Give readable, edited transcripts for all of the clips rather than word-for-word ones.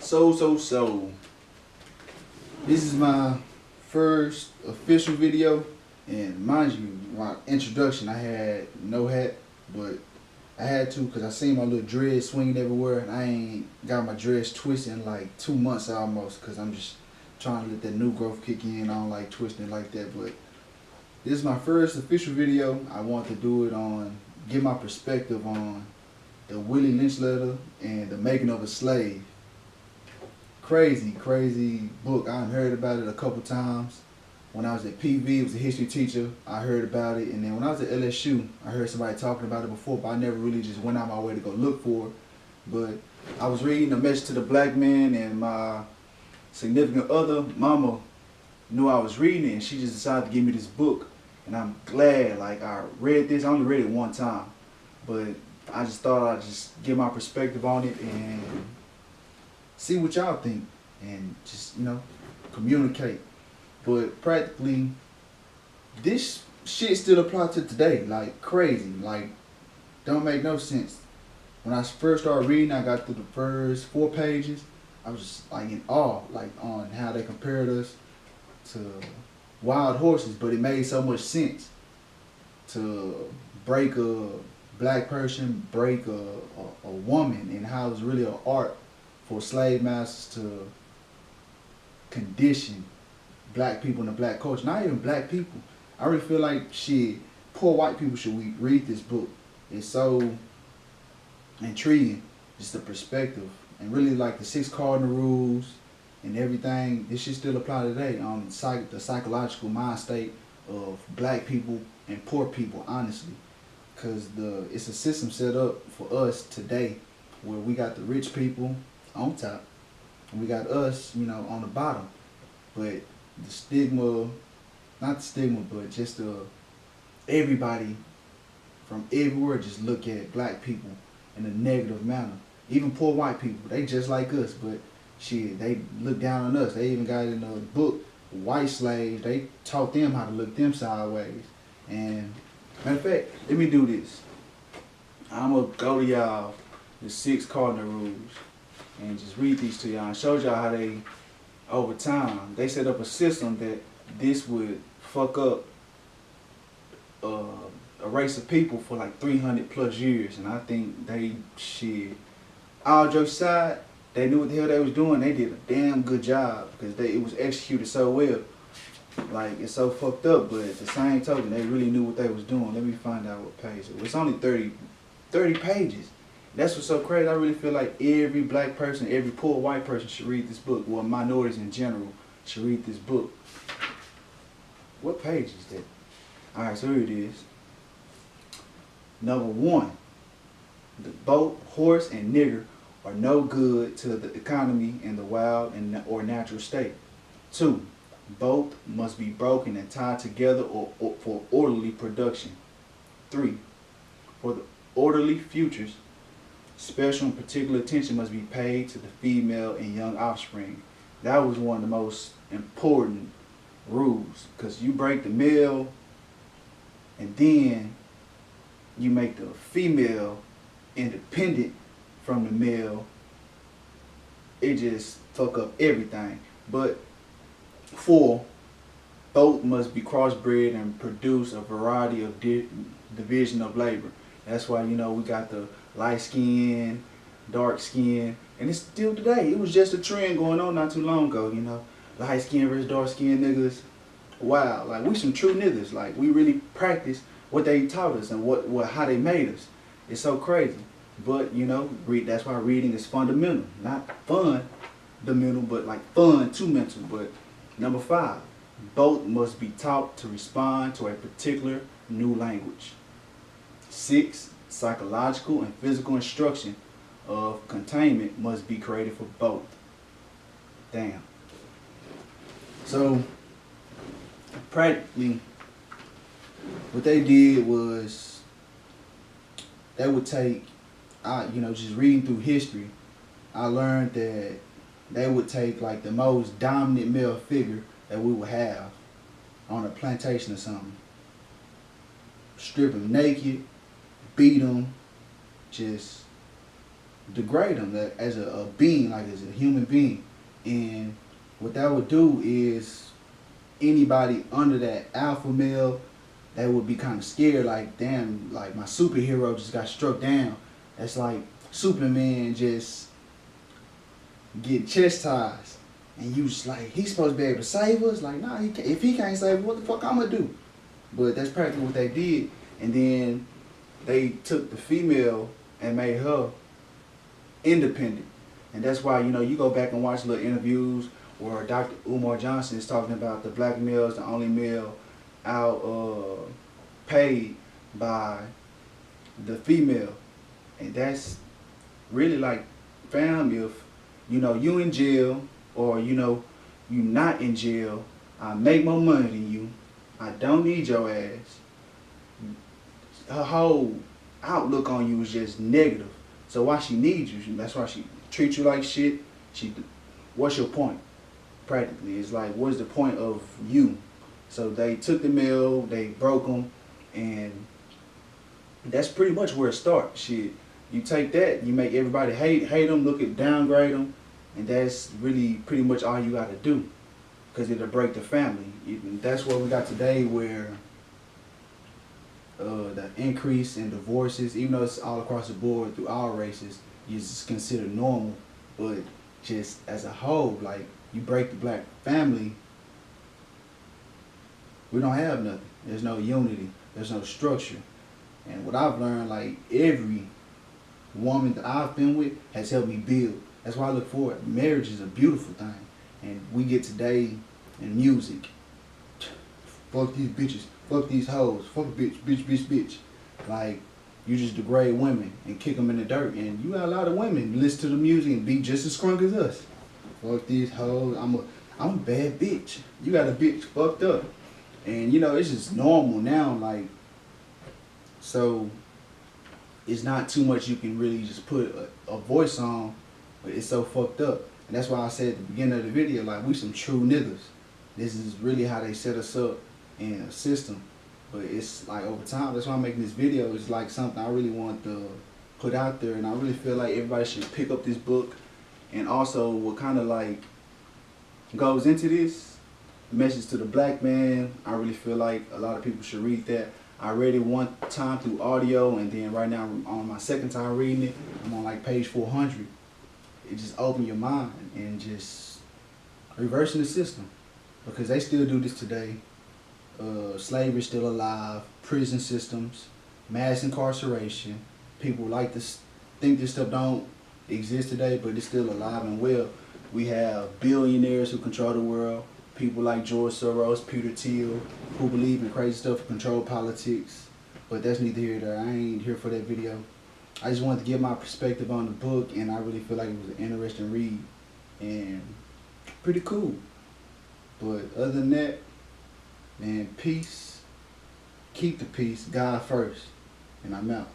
So, this is my first official video, and mind you, my introduction, I had no hat, but I had to because I seen my little dreads swinging everywhere, and I ain't got my dreads twisted in like 2 months almost, because I'm just trying to let that new growth kick in. I don't like twisting like that, but this is my first official video. I want to do it on, give my perspective on the Willie Lynch letter and the making of a slave. Crazy book. I heard about it a couple times. When I was at PV, it was a history teacher. I heard about it, and then when I was at LSU, I heard somebody talking about it before, but I never really just went out my way to go look for it. But I was reading A Message to the Black Man, and my significant other, mama, knew I was reading it, and she just decided to give me this book. And I'm glad, like, I read this. I only read it one time, but I just thought I'd just give my perspective on it and see what y'all think, and just, communicate. But practically, this shit still applies to today, like crazy, like don't make no sense. When I first started reading, I got through the first 4 pages. I was just like in awe, like on how they compared us to wild horses, but it made so much sense to break a black person, break a woman, and how it was really an art for slave masters to condition black people in the black culture. Not even black people. I really feel like shit, poor white people should read this book. It's so intriguing, just the perspective, and really like the 6 cardinal rules and everything. This should still apply today on the psychological mind state of black people and poor people, honestly, because it's a system set up for us today where we got the rich people on top and we got us, on the bottom. But the stigma, not the stigma, but just everybody from everywhere just look at black people in a negative manner. Even poor white people, they just like us, but shit, they look down on us. They even got in a book, white slaves, they taught them how to look them sideways. And matter of fact, let me do this. I'm gonna go to y'all the 6 cardinal rules and just read these to y'all and show y'all how they, over time, they set up a system that this would fuck up a race of people for like 300 plus years. And I think all jokes aside, they knew what the hell they was doing. They did a damn good job because it was executed so well. Like, it's so fucked up, but at the same token, they really knew what they was doing. Let me find out what page it was. It's only 30 pages. That's what's so crazy. I really feel like every black person, every poor white person should read this book. Well, minorities in general should read this book. What page is that? Alright, so here it is. Number 1. The boat, horse, and nigger are no good to the economy in the wild or natural state. 2. Both must be broken and tied together or for orderly production. 3. For the orderly futures, special and particular attention must be paid to the female and young offspring. That was one of the most important rules, because you break the male and then you make the female independent from the male. It just fuck up everything. But 4, both must be crossbred and produce a variety of division of labor. That's why, we got the light skin, dark skin, and it's still today. It was just a trend going on not too long ago, light skin versus dark skin niggas. Wow, like we some true niggas. Like we really practice what they taught us and how they made us. It's so crazy. But that's why reading is fundamental. Not fundamental, but like fun to mental. But number 5, both must be taught to respond to a particular new language. 6, psychological and physical instruction of containment must be created for both. Damn. So practically what they did was they would take, just reading through history, I learned that they would take like the most dominant male figure that we would have on a plantation or something, strip him naked, beat him, just degrade them as a being, like as a human being. And what that would do is anybody under that alpha male, they would be kind of scared, like, damn, like my superhero just got struck down. That's like Superman just get chastised. And you just like, he's supposed to be able to save us? Like, nah, if he can't save us, what the fuck I'm gonna do? But that's practically what they did. And then they took the female and made her independent. And that's why, you know, you go back and watch little interviews where Dr. Umar Johnson is talking about the black male is the only male out paid by the female. And that's really like, fam, if, you know, you in jail or, you know, you not in jail, I make more money than you, I don't need your ass. Her whole outlook on you is just negative. So why she needs you? That's why she treats you like shit. What's your point? Practically, it's like, what's the point of you? So they took the mill, they broke them, and that's pretty much where it starts. Shit, you take that, you make everybody hate them, downgrade them, and that's really pretty much all you got to do, because it'll break the family. That's what we got today, where the increase in divorces, even though it's all across the board through all races, is considered normal, but just as a whole, like, you break the black family, we don't have nothing. There's no unity. There's no structure. And what I've learned, like, every woman that I've been with has helped me build. That's why I look forward. Marriage is a beautiful thing. And we get today in music. Fuck these bitches. Fuck these hoes. Fuck a bitch. Bitch, bitch, bitch. Like, you just degrade women and kick them in the dirt. And you got a lot of women listen to the music and be just as crunk as us. Fuck these hoes. I'm a bad bitch. You got a bitch fucked up. And, you know, it's just normal now. Like, so it's not too much you can really just put a voice on, but it's so fucked up. And that's why I said at the beginning of the video, like, we some true niggas. This is really how they set us up in a system. But it's like, over time, that's why I'm making this video. It's like something I really want to put out there, and I really feel like everybody should pick up this book. And also, what kind of like goes into this message to the black man, I really feel like a lot of people should read that. I read it one time through audio, and then right now I'm on my second time reading it. I'm on like page 400. It just opened your mind and just reversing the system, because they still do this today. Slavery is still alive, prison systems, mass incarceration. People like to think this stuff don't exist today, but it's still alive and well. We have billionaires who control the world, people like George Soros, Peter Thiel, who believe in crazy stuff to control politics. But that's neither here nor there. I ain't here for that video. I just wanted to give my perspective on the book, and I really feel like it was an interesting read and pretty cool. But other than that, man, peace. Keep the peace. God first. And I'm out.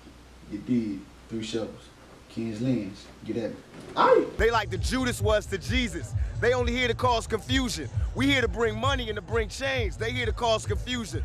You did 3 shows. King's Lens. Get at me. Aye. They like the Judas was to Jesus. They only here to cause confusion. We here to bring money and to bring change. They here to cause confusion.